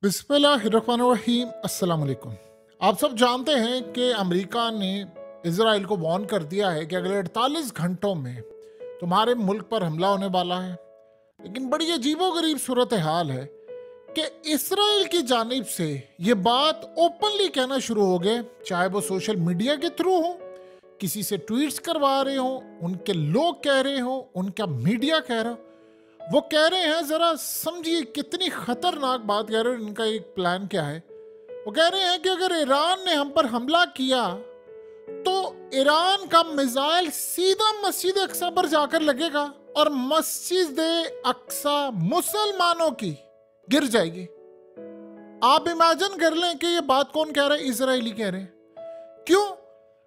बिस्मिल्लाहिर्रहमानिर्रहीम। अस्सलाम वालेकुम। आप सब जानते हैं कि अमेरिका ने इजराइल को वार्न कर दिया है कि अगले 48 घंटों में तुम्हारे मुल्क पर हमला होने वाला है। लेकिन बड़ी अजीबोगरीब सूरत हाल है कि इसराइल की जानिब से ये बात ओपनली कहना शुरू हो गए, चाहे वो सोशल मीडिया के थ्रू हो, किसी से ट्वीट्स करवा रहे हो, उनके लोग कह रहे हो, उनका मीडिया कह रहा हो। वो कह रहे हैं, जरा समझिए कितनी खतरनाक बात कह रहे हैं। इनका एक प्लान क्या है? वो कह रहे हैं कि अगर ईरान ने हम पर हमला किया तो ईरान का मिसाइल सीधा मस्जिद अक्सा पर जाकर लगेगा और मस्जिद अक्सा मुसलमानों की गिर जाएगी। आप इमेजिन कर लें कि ये बात कौन कह रहा है? इजरायली कह रहे हैं। क्यों?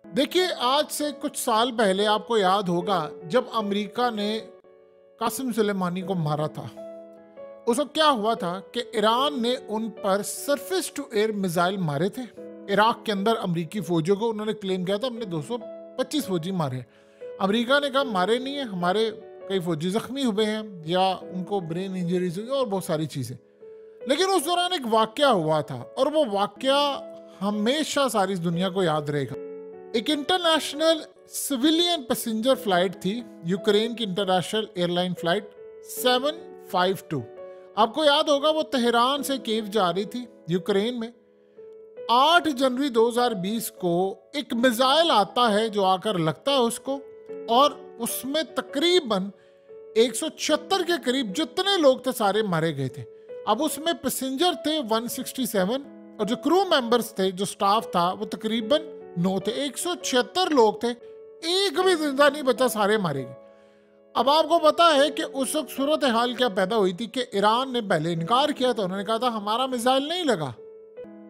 देखिए, आज से कुछ साल पहले आपको याद होगा जब अमेरिका ने कासिम सुलेमानी को मारा था, उस वक्त क्या हुआ था कि ईरान ने उन पर सरफेस टू एयर मिसाइल मारे थे। इराक के अंदर अमेरिकी फौजियों को उन्होंने क्लेम किया था हमने 225 फौजी मारे। अमेरिका ने कहा मारे नहीं है, हमारे कई फौजी जख्मी हुए हैं या उनको ब्रेन इंजरीज हुई और बहुत सारी चीज़ें। लेकिन उस दौरान एक वाकया हुआ था और वो वाकया हमेशा सारी दुनिया को याद रहेगा। एक इंटरनेशनल सिविलियन पैसेंजर फ्लाइट थी, यूक्रेन की इंटरनेशनल एयरलाइन फ्लाइट 752। आपको याद होगा वो तेहरान से कीव जा रही थी यूक्रेन में। 8 जनवरी 2020 को एक मिसाइल आता है जो आकर लगता है उसको, और उसमें तकरीबन 176 के करीब जितने लोग थे सारे मारे गए थे। अब उसमें पैसेंजर थे 167 और जो क्रू मेंबर्स थे, जो स्टाफ था, वो तकरीबन 9 थे। 176 लोग थे, एक भी जिंदा नहीं बचा, सारे मारे गए। अब आपको पता है कि उस वक्त सूरत हाल क्या पैदा हुई थी कि ईरान ने पहले इनकार किया था, उन्होंने कहा था हमारा मिसाइल नहीं लगा।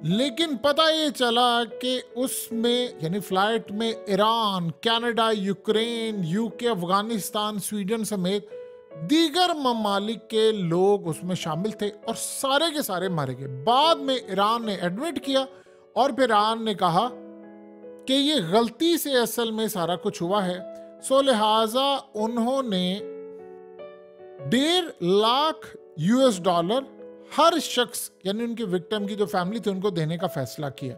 लेकिन पता ये चला कि उसमें यानी फ्लाइट में Iran, Canada, Ukraine, UK, Afghanistan, Sweden समेत दीगर ममालिक के लोग उसमें शामिल थे और सारे के सारे मारे गए। बाद में ईरान ने एडमिट किया और फिर ईरान ने कहा कि ये गलती से असल में सारा कुछ हुआ है। सो लिहाजा उन्होंने $1.5 लाख हर शख्स यानी उनके विक्टिम की जो फैमिली थी उनको देने का फैसला किया।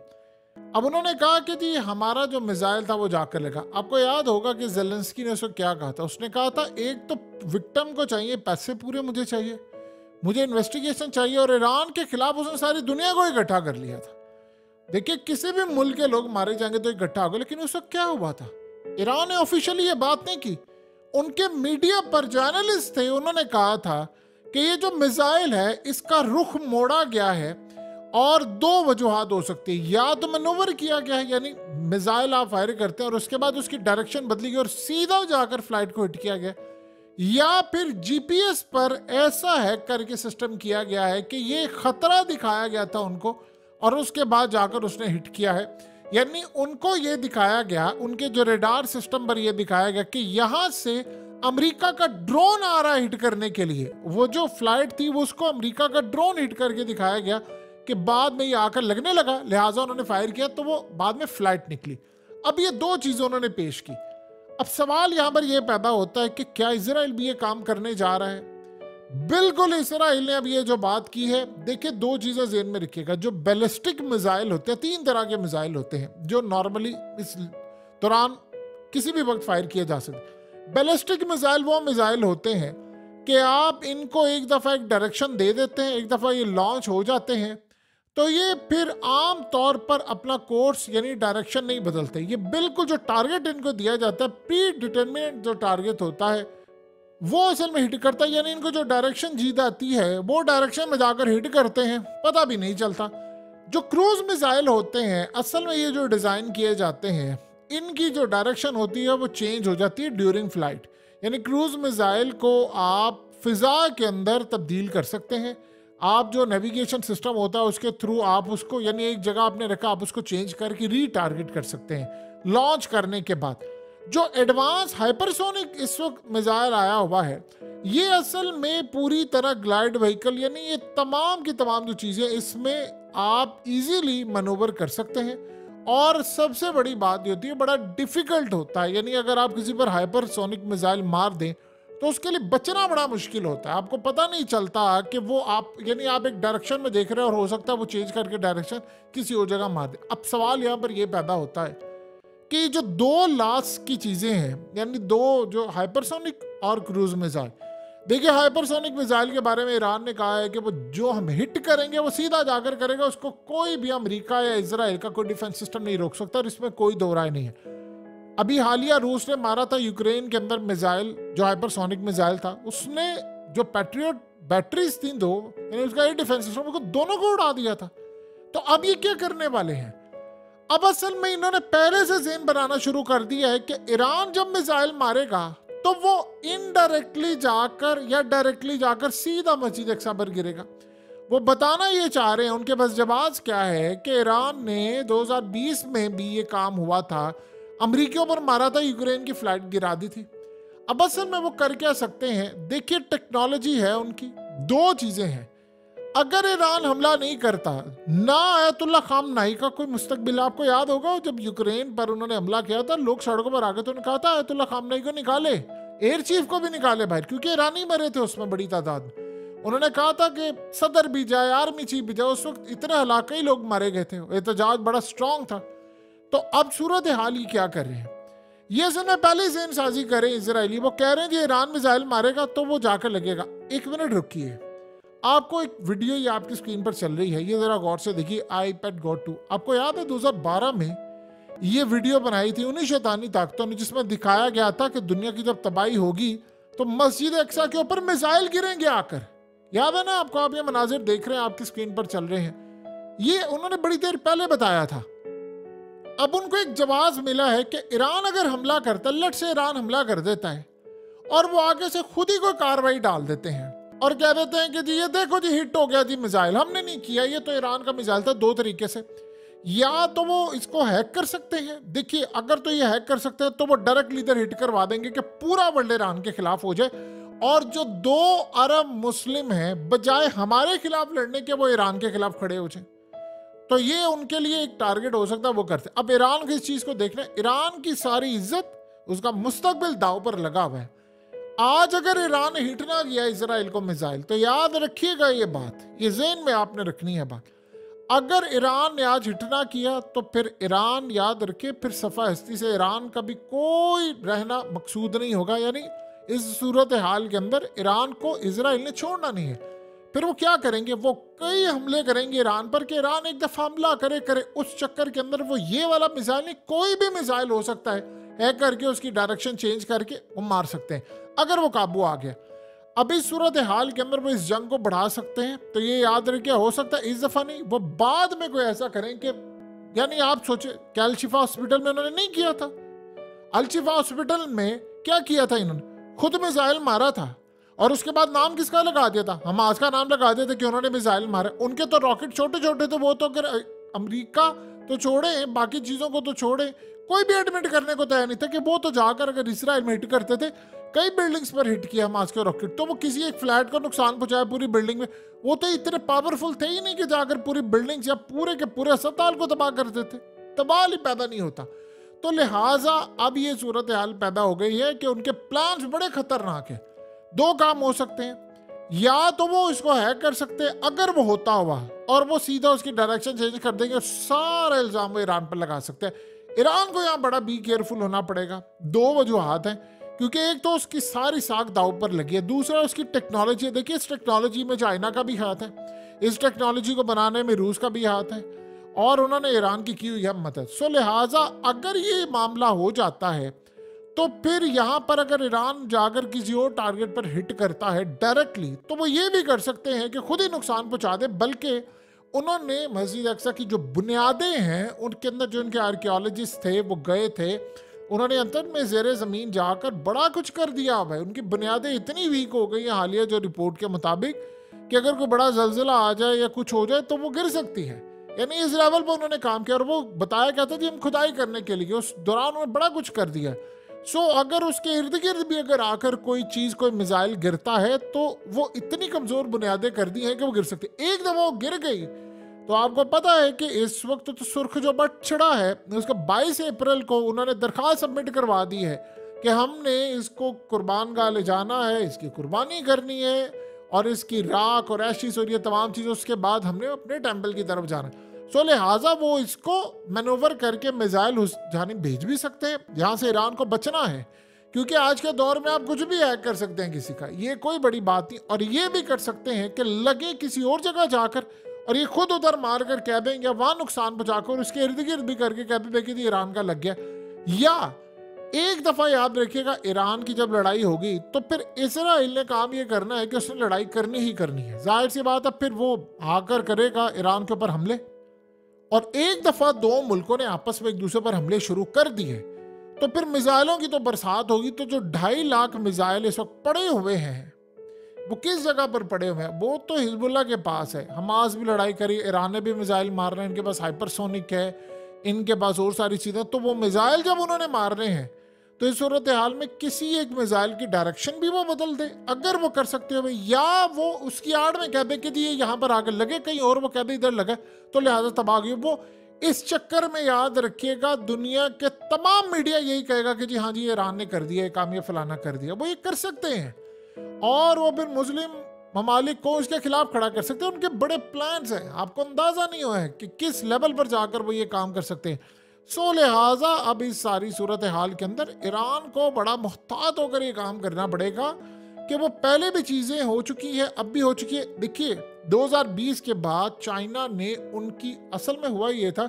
अब उन्होंने कहा कि जी हमारा जो मिसाइल था वो जाकर लगा। आपको याद होगा कि ज़ेलेंस्की ने उसको क्या कहा था? उसने कहा था एक तो विक्टिम को चाहिए पैसे पूरे, मुझे चाहिए, मुझे इन्वेस्टिगेशन चाहिए, और ईरान के खिलाफ उसने सारी दुनिया को इकट्ठा कर लिया था। देखिए, किसी भी मुल्क के लोग मारे जाएंगे तो इकट्ठा होगा। लेकिन उस वक्त क्या हुआ था? ईरान ने ऑफिशियली ये बात नहीं की। उनके मीडिया पर जर्नलिस्ट थे, उन्होंने कहा था कि ये जो मिसाइल है इसका रुख मोड़ा गया है और 2 वजूहात हो सकती है। या तो मैनूवर किया गया है, यानी मिसाइल आप फायर करते हैं और उसके बाद उसकी डायरेक्शन बदली गई और सीधा जाकर फ्लाइट को हिट किया गया, या फिर जीपीएस पर ऐसा हैक करके सिस्टम किया गया है कि ये खतरा दिखाया गया था उनको और उसके बाद जाकर उसने हिट किया है। यानी उनको ये दिखाया गया, उनके जो रेडार सिस्टम पर ये दिखाया गया कि यहाँ से अमेरिका का ड्रोन आ रहा है हिट करने के लिए। वो जो फ्लाइट थी वो उसको अमेरिका का ड्रोन हिट करके दिखाया गया कि बाद में ये आकर लगने लगा, लिहाजा उन्होंने फायर किया तो वो बाद में फ्लाइट निकली। अब ये 2 चीज़ें उन्होंने पेश की। अब सवाल यहाँ पर यह पैदा होता है कि क्या इजराइल भी ये काम करने जा रहा है? बिल्कुल, इजराइल ने अब ये जो बात की है, देखिए 2 चीज़ें ज़हन में रखिएगा। जो बैलिस्टिक मिसाइल होते हैं, 3 तरह के मिसाइल होते हैं जो नॉर्मली इस दौरान किसी भी वक्त फायर किए जा सकते। बैलिस्टिक मिसाइल वो मिसाइल होते हैं कि आप इनको एक दफ़ा एक डायरेक्शन दे देते हैं, एक दफ़ा ये लॉन्च हो जाते हैं तो ये फिर आम तौर पर अपना कोर्स यानी डायरेक्शन नहीं बदलते। ये बिल्कुल जो टारगेट इनको दिया जाता है, प्री डिटरमिनेट जो टारगेट होता है, वो असल में हिट करता है। यानी इनको जो डायरेक्शन दी जाती है वो डायरेक्शन में जाकर हिट करते हैं, पता भी नहीं चलता। जो क्रूज मिसाइल होते हैं, असल में ये जो डिज़ाइन किए जाते हैं, इनकी जो डायरेक्शन होती है वो चेंज हो जाती है ड्यूरिंग फ्लाइट। यानी क्रूज मिसाइल को आप फिजा के अंदर तब्दील कर सकते हैं। आप जो नेविगेशन सिस्टम होता है उसके थ्रू आप उसको, यानी एक जगह आपने रखा, आप उसको चेंज करके रीटारगेट कर सकते हैं लॉन्च करने के बाद। जो एडवांस हाइपरसोनिक इस वक्त मिसाइल आया हुआ है, ये असल में पूरी तरह ग्लाइड व्हीकल, यानी ये तमाम की तमाम जो चीज़ें इसमें आप इजीली मैनूवर कर सकते हैं। और सबसे बड़ी बात ये होती है, बड़ा डिफिकल्ट होता है। यानी अगर आप किसी पर हाइपरसोनिक मिसाइल मार दें तो उसके लिए बचना बड़ा मुश्किल होता है। आपको पता नहीं चलता कि वो आप यानी आप एक डायरेक्शन में देख रहे हैं और हो सकता है वो चेंज करके डायरेक्शन किसी और जगह मार दे। अब सवाल यहाँ पर ये पैदा होता है कि जो दो लास की चीज़ें हैं, यानी दो जो हाइपरसोनिक और क्रूज मिसाइल, देखिए हाइपरसोनिक मिसाइल के बारे में ईरान ने कहा है कि वो जो हम हिट करेंगे वो सीधा जाकर करेगा, उसको कोई भी अमेरिका या इजराइल का कोई डिफेंस सिस्टम नहीं रोक सकता, और इसमें कोई दो राय नहीं है। अभी हालिया रूस ने मारा था यूक्रेन के अंदर मिसाइल, जो हाइपरसोनिक मिसाइल था, उसने जो पैट्रियट बैटरीज थी दो, यानी उसका एयर डिफेंस सिस्टम, उसको दोनों को उड़ा दिया था। तो अब ये क्या करने वाले हैं? अब असल में इन्होंने पहले से ज़हन बनाना शुरू कर दिया है कि ईरान जब मिसाइल मारेगा तो वो इनडायरेक्टली जाकर या डायरेक्टली जाकर सीधा मस्जिद अक्सा पर गिरेगा। वो बताना ये चाह रहे हैं, उनके पास जवाब क्या है कि ईरान ने 2020 में भी ये काम हुआ था, अमरीकियों पर मारा था, यूक्रेन की फ्लाइट गिरा दी थी। अब असल में वो कर क्या सकते हैं? देखिए टेक्नोलॉजी है उनकी, दो चीज़ें हैं। अगर ईरान हमला नहीं करता, ना आयतुल्ला खामनाई का कोई मुस्तकबिल, आपको याद होगा जब यूक्रेन पर उन्होंने हमला किया था, लोग सड़कों पर आ गए, तो उन्होंने कहा था आयतुल्ला खामनाई को निकाले, एयर चीफ को भी निकाले बाहर, क्योंकि ईरानी मरे थे उसमें बड़ी तादाद में। उन्होंने कहा था कि सदर भी जाए, आर्मी चीफ भी जाए, उस वक्त इतने हलाके ही लोग मारे गए थे, एहतजाज बड़ा स्ट्रांग था। तो अब सूरत हाल ही क्या कर रहे हैं? ये सुने पहले ज़हन साजी करें इजरायली, वो कह रहे हैं कि ईरान मिसाइल मारेगा तो वो जाकर लगेगा। एक मिनट रुकिए, आपको एक वीडियो ये आपकी स्क्रीन पर चल रही है, ये जरा गौर से देखिए, iPad Go 2। आपको याद है 2012 में ये वीडियो बनाई थी उन्हीं शैतानी ताकतों ने, जिसमें दिखाया गया था कि दुनिया की जब तबाही होगी तो मस्जिद अक्सा के ऊपर मिसाइल गिरेंगे आकर। याद है ना आपको? आप ये मनाजिर देख रहे हैं, आपकी स्क्रीन पर चल रहे हैं, ये उन्होंने बड़ी देर पहले बताया था। अब उनको एक जवाब मिला है कि ईरान अगर हमला करता है, लट से ईरान हमला कर देता है और वो आगे से खुद ही कोई कार्रवाई डाल देते हैं और कह देते हैं कि जी ये देखो जी हिट हो गया जी मिसाइल, हमने नहीं किया, ये तो ईरान का मिसाइल था। दो तरीके से, या तो वो इसको हैक कर सकते हैं। देखिए अगर तो ये हैक कर सकते हैं तो वो डायरेक्टली इधर हिट करवा देंगे कि पूरा वर्ल्ड ईरान के खिलाफ हो जाए, और जो 2 अरब मुस्लिम हैं बजाय हमारे खिलाफ लड़ने के वो ईरान के खिलाफ खड़े हो जाए। तो ये उनके लिए एक टारगेट हो सकता है, वो करते। अब ईरान की इस चीज को देखना, ईरान की सारी इज्जत, उसका मुस्तकबिल दाव पर लगा हुआ है। आज अगर ईरान ने हिट ना किया इजराइल को मिसाइल, तो याद रखिएगा ये बात, ये ज़हन में आपने रखनी है बात। अगर ईरान ने आज हिट ना किया तो फिर ईरान, याद रखे, फिर सफ़ा हस्ती से ईरान का भी कोई रहना मकसूद नहीं होगा। यानी इस सूरत हाल के अंदर ईरान को इजराइल ने छोड़ना नहीं है। फिर वो क्या करेंगे? वो कई हमले करेंगे ईरान पर कि ईरान एक दफ़ा हमला करे, उस चक्कर के अंदर वो ये वाला मिसाइल नहीं, कोई भी मिसाइल हो सकता है, हैक करके उसकी डायरेक्शन चेंज करके वो मार सकते हैं अगर वो काबू आ गया। अभी सूरत हाल के अंदर वो इस जंग को बढ़ा सकते हैं। तो ये याद रखिए, हो सकता है इस दफ़ा नहीं, वो बाद में कोई ऐसा करें कि, यानी आप सोचे कि अल-शिफा हॉस्पिटल में उन्होंने नहीं किया था। अल-शिफा हॉस्पिटल में क्या किया था इन्होंने? खुद मिसाइल मारा था और उसके बाद नाम किसका लगा दिया था? हमास का नाम लगा दिया था कि उन्होंने मिसाइल मारा। उनके तो रॉकेट छोटे छोटे थे, वो तो अगर अमेरिका तो छोड़े, बाकी चीज़ों को तो छोड़े, कोई भी एडमिट करने को तैयार नहीं था कि वो तो जाकर अगर इसराइल में हिट करते थे। कई बिल्डिंग्स पर हिट किया हमास के रॉकेट, तो वो किसी एक फ्लैट को नुकसान पहुंचाया पूरी बिल्डिंग में। वो तो इतने पावरफुल थे ही नहीं कि जाकर पूरी बिल्डिंग्स या पूरे के पूरे अस्पताल को तबाह कर देते, तबाह ही पैदा नहीं होता। तो लिहाजा अब ये सूरत हाल पैदा हो गई है कि उनके प्लान्स बड़े खतरनाक हैं। दो काम हो सकते हैं, या तो वो इसको हैक कर सकते हैं अगर वो होता हुआ, और वो सीधा उसकी डायरेक्शन चेंज कर देंगे, सारा इल्जाम वो ईरान पर लगा सकते हैं। ईरान को यहाँ बड़ा बी केयरफुल होना पड़ेगा। दो वजूहात हैं, क्योंकि एक तो उसकी सारी साख दाव पर लगी है, दूसरा उसकी टेक्नोलॉजी। देखिए इस टेक्नोलॉजी में चाइना का भी हाथ है, इस टेक्नोलॉजी को बनाने में रूस का भी हाथ है, और उन्होंने ईरान की हुई है मदद। सो लिहाजा अगर ये मामला हो जाता है तो फिर यहाँ पर अगर ईरान जाकर किसी और टारगेट पर हिट करता है डायरेक्टली, तो वो ये भी कर सकते हैं कि खुद ही नुकसान पहुँचा दे। बल्कि उन्होंने मस्जिद अक्सा की जो बुनियादें हैं, उनके अंदर जो उनके आर्कियोलॉजिस्ट थे वो गए थे, उन्होंने अंतर में ज़ेरे ज़मीन जाकर बड़ा कुछ कर दिया हुआ है। उनकी बुनियादें इतनी वीक हो गई हैं हालिया जो रिपोर्ट के मुताबिक कि अगर कोई बड़ा जल्जिला आ जाए या कुछ हो जाए तो वो गिर सकती है। यानी इस लेवल पर उन्होंने काम किया, और वो बताया क्या था कि हम खुदाई करने के लिए, उस दौरान उन्होंने बड़ा कुछ कर दिया। सो अगर उसके इर्द गिर्द भी अगर आकर कोई चीज़, कोई मिसाइल गिरता है, तो वो इतनी कमज़ोर बुनियादें कर दी हैं कि वो गिर सकती है। एक दफ़ा वो गिर गई तो आपको पता है कि इस वक्त तो सुर्ख जो बट छिड़ा है, उसका 22 अप्रैल को उन्होंने दरखास्त सबमिट करवा दी है कि हमने इसको कुर्बान गाह ले जाना है, इसकी कुर्बानी करनी है और इसकी राख और एशिस और ये तमाम चीज़ें उसके बाद हमने अपने टेम्पल की तरफ जाना है। सो लिहाजा वो इसको मैनूवर करके मिसाइल उस जानिब भेज भी सकते हैं जहाँ से ईरान को बचना है, क्योंकि आज के दौर में आप कुछ भी हैक कर सकते हैं किसी का, ये कोई बड़ी बात नहीं। और ये भी कर सकते हैं कि लगे किसी और जगह जाकर और ये खुद उधर मार कर कह दें या वहाँ नुकसान पहुँचाकर उसके इर्द गिर्द भी करके कह दें कि ईरान का लग गया। या एक दफ़ा याद रखिएगा, ईरान की जब लड़ाई होगी तो फिर इसराइल ने काम ये करना है कि उसने लड़ाई करनी ही करनी है। जाहिर सी बात है फिर वो आकर करेगा ईरान के ऊपर हमले, और एक दफ़ा दो मुल्कों ने आपस में एक दूसरे पर हमले शुरू कर दिए तो फिर मिसाइलों की तो बरसात होगी। तो जो 2.5 लाख मिसाइल इस वक्त पड़े हुए हैं वो किस जगह पर पड़े हुए हैं? वो तो हिजबुल्लाह के पास है। हमास भी लड़ाई करी, ईरान ने भी मिसाइल मार रहे हैं, इनके पास हाइपरसोनिक है, इनके पास और सारी चीज़ें। तो वो मिसाइल जब उन्होंने मार रहे हैं तो इस सूरत हाल में किसी एक मिसाइल की डायरेक्शन भी वो बदल दे, अगर वो कर सकते हो, या वो उसकी आड़ में कह दे कि जी ये यहाँ पर आकर लगे, कहीं और वो कह दे इधर लगा, तो लिहाजा तबाह गई। वो इस चक्कर में याद रखिएगा दुनिया के तमाम मीडिया यही कहेगा कि जी हाँ जी ईरान ने कर दिया, काम ये फलाना कर दिया। वो ये कर सकते हैं और वो फिर मुस्लिम ममालिक को उसके खिलाफ खड़ा कर सकते हैं। उनके बड़े प्लान्स हैं, आपको अंदाजा नहीं हुआ है कि किस लेवल पर जाकर वो ये काम कर सकते हैं। सो लिहाजा अब इस सारी सूरत हाल के अंदर ईरान को बड़ा मुहतात होकर ये काम करना पड़ेगा कि वो पहले भी चीज़ें हो चुकी है, अब भी हो चुकी है। देखिए 2020 के बाद चाइना ने उनकी, असल में हुआ ये था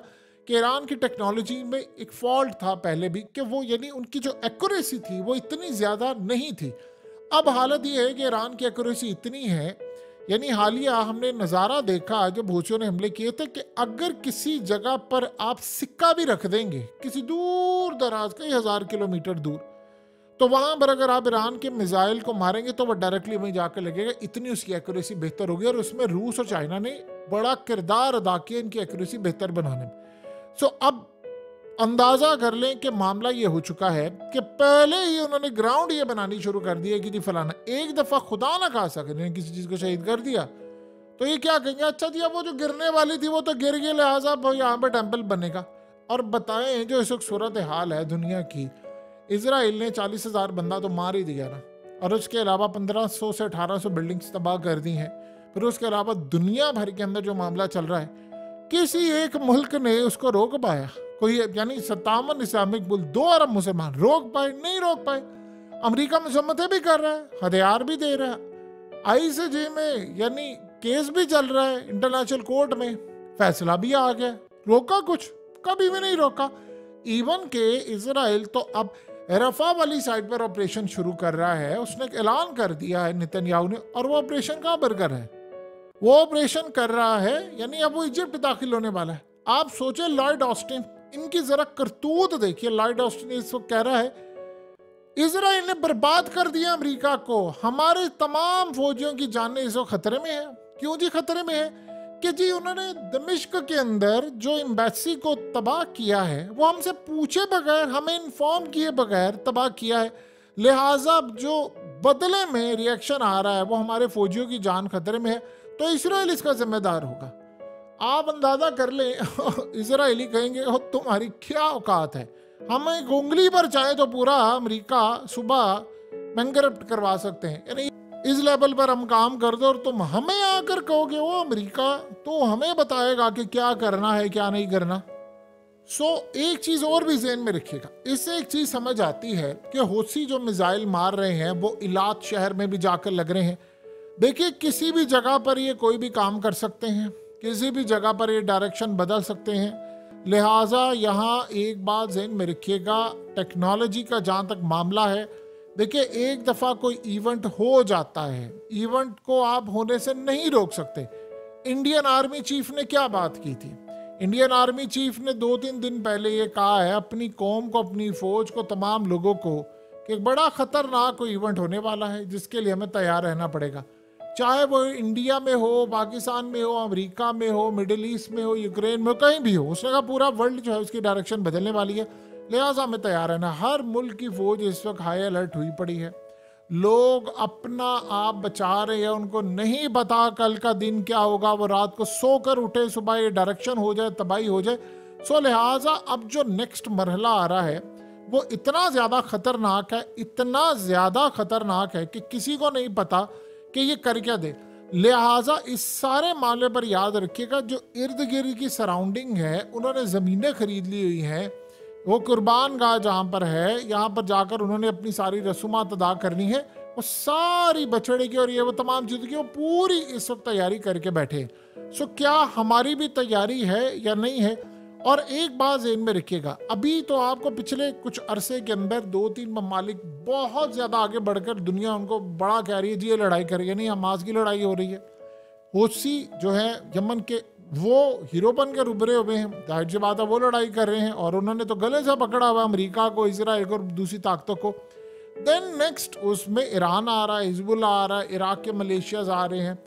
कि ईरान की टेक्नोलॉजी में एक फॉल्ट था पहले भी, कि वो यानी उनकी जो एक्यूरेसी थी वो इतनी ज़्यादा नहीं थी। अब हालत ये है कि ईरान की एक्यूरेसी इतनी है, यानी हालिया हमने नज़ारा देखा जब हूथियों ने हमले किए थे कि अगर किसी जगह पर आप सिक्का भी रख देंगे किसी दूर दराज कई हज़ार किलोमीटर दूर, तो वहाँ पर अगर आप ईरान के मिसाइल को मारेंगे तो वो डायरेक्टली वहीं जाकर लगेगा। इतनी उसकी एक्यूरेसी बेहतर होगी और उसमें रूस और चाइना ने बड़ा किरदार अदा किया इनकी एक्यूरेसी बेहतर बनाने में। सो अब अंदाज़ा कर लें कि मामला ये हो चुका है कि पहले ही उन्होंने ग्राउंड ये बनानी शुरू कर दी है कि जी फलाना, एक दफ़ा खुदा ना खा सके किसी चीज़ को शहीद कर दिया तो ये क्या कहेंगे, अच्छा जी वो जो गिरने वाली थी वो तो गिर गई, लिहाजा यहाँ पर टेम्पल बनेगा। और बताएं जो इस वक्त सूरत हाल है दुनिया की, इसराइल ने 40,000 बंदा तो मार ही दिया ना, और उसके अलावा 1500 से 1800 बिल्डिंग्स तबाह कर दी हैं। फिर उसके अलावा दुनिया भर के अंदर जो मामला चल रहा है, किसी एक मुल्क ने उसको रोक पाया? कोई, यानी 57 इस्लामिक मुल्क, 2 अरब मुसलमान रोक पाए? नहीं रोक पाए। अमेरिका मजम्मतें भी कर रहा है, हथियार भी दे रहा है, ICJ में यानी केस भी चल रहा है, इंटरनेशनल कोर्ट में फैसला भी आ गया, रोका कुछ? कभी भी नहीं रोका। इवन के इजराइल तो अब रफा वाली साइड पर ऑपरेशन शुरू कर रहा है, उसने ऐलान कर दिया है नेतन्याहू ने, और वो ऑपरेशन कहाँ पर कर रहा है? वो ऑपरेशन कर रहा है यानी अब वो इजिप्ट दाखिल होने वाला है। आप सोचे लॉयड ऑस्टिन, इनकी जरा करतूत देखिए। लॉयड ऑस्टिन इस वक्त कह रहा है इजराइल ने बर्बाद कर दिया अमेरिका को, हमारे तमाम फौजियों की जानें इस वक्त खतरे में है। क्यों जी खतरे में है? कि जी उन्होंने दमिश्क के अंदर जो एम्बेसी को तबाह किया है वो हमसे पूछे बगैर, हमें इन्फॉर्म किए बगैर तबाह किया है, लिहाजा जो बदले में रिएक्शन आ रहा है वो हमारे फौजियों की जान खतरे में है, तो इसराइल इसका जिम्मेदार होगा। आप अंदाजा कर लें इसराइली कहेंगे तुम्हारी क्या औकात है, हम एक उंगली पर चाहे तो पूरा अमेरिका सुबह बैंकरप्ट करवा सकते हैं, यानी इस लेवल पर हम काम कर दो और तुम हमें आकर कहोगे वो अमेरिका तो हमें बताएगा कि क्या करना है क्या नहीं करना। एक चीज और भी ज़हन में रखिएगा, इससे एक चीज समझ आती है कि हौसी जो मिसाइल मार रहे हैं वो इलात शहर में भी जाकर लग रहे हैं। देखिए किसी भी जगह पर ये कोई भी काम कर सकते हैं, किसी भी जगह पर ये डायरेक्शन बदल सकते हैं, लिहाजा यहाँ एक बात ज़हन में रखिएगा, टेक्नोलॉजी का जहाँ तक मामला है, देखिए एक दफ़ा कोई इवेंट हो जाता है, इवेंट को आप होने से नहीं रोक सकते। इंडियन आर्मी चीफ ने क्या बात की थी? इंडियन आर्मी चीफ ने 2-3 दिन पहले ये कहा है अपनी कौम को, अपनी फौज को, तमाम लोगों को कि बड़ा ख़तरनाक कोई इवेंट होने वाला है जिसके लिए हमें तैयार रहना पड़ेगा, चाहे वो इंडिया में हो, पाकिस्तान में हो, अमेरिका में हो, मिडिल ईस्ट में हो, यूक्रेन में हो, कहीं भी हो। उसने कहा पूरा वर्ल्ड जो है उसकी डायरेक्शन बदलने वाली है, लिहाजा हमें तैयार रहना। हर मुल्क की फौज इस वक्त हाई अलर्ट हुई पड़ी है, लोग अपना आप बचा रहे हैं, उनको नहीं पता कल का दिन क्या होगा, वो रात को सोकर उठे सुबह ये डायरेक्शन हो जाए, तबाही हो जाए। लिहाजा अब जो नेक्स्ट मरहला आ रहा है वो इतना ज़्यादा खतरनाक है, इतना ज़्यादा खतरनाक है कि किसी को नहीं पता कि ये कर क्या दे। लिहाजा इस सारे मामले पर याद रखिएगा, जो इर्द गिर्द की सराउंडिंग है, उन्होंने ज़मीनें खरीद ली हुई हैं, वो कुर्बान गाह जहाँ पर है, यहाँ पर जाकर उन्होंने अपनी सारी रसूमात अदा करनी है, वो सारी बछड़े की और ये वो तमाम चीज़ों की वो पूरी इस वक्त तैयारी करके बैठे। सो क्या हमारी भी तैयारी है या नहीं है? और एक बात ज़हन में रखिएगा, अभी तो आपको पिछले कुछ अरसे के अंदर 2-3 ममालिक बहुत ज़्यादा आगे बढ़कर दुनिया उनको बड़ा कह रही है जी ये लड़ाई कर रही है, नहीं हमास की लड़ाई हो रही है। हूथी जो है यमन के, वो हीरोपन के रुबरे हुए हैं, जाहिर सी बात है वो लड़ाई कर रहे हैं और उन्होंने तो गले से पकड़ा हुआ अमेरिका को, इसराइल को और दूसरी ताकतों को। देन नेक्स्ट उसमें ईरान आ रहा है, हिजबुल्लाह आ रहा है, इराक के मलेशियाज आ रहे हैं,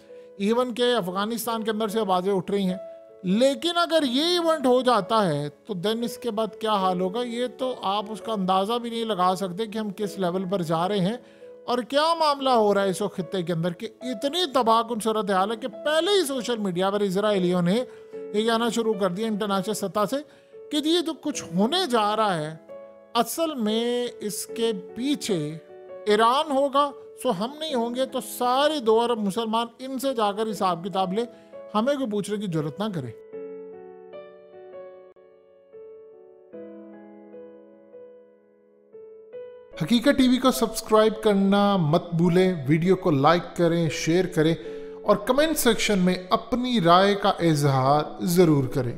इवन के अफगानिस्तान के अंदर से आवाज़ें उठ रही हैं। लेकिन अगर ये इवेंट हो जाता है तो देन इसके बाद क्या हाल होगा, ये तो आप उसका अंदाज़ा भी नहीं लगा सकते कि हम किस लेवल पर जा रहे हैं और क्या मामला हो रहा है इस खित्ते के अंदर कि इतनी तबाहकुन सूरत हाल है कि पहले ही सोशल मीडिया पर इजराइलियों ने ये कहना शुरू कर दिया इंटरनेशनल सतह से कि ये जो कुछ होने जा रहा है असल में इसके पीछे ईरान होगा। सो हम नहीं होंगे तो सारे 2 अरब मुसलमान इनसे जाकर हिसाब किताब ले, हमें कोई पूछने की जरूरत ना करे। हकीकत टीवी को सब्सक्राइब करना मत भूलें, वीडियो को लाइक करें, शेयर करें और कमेंट सेक्शन में अपनी राय का इजहार जरूर करें।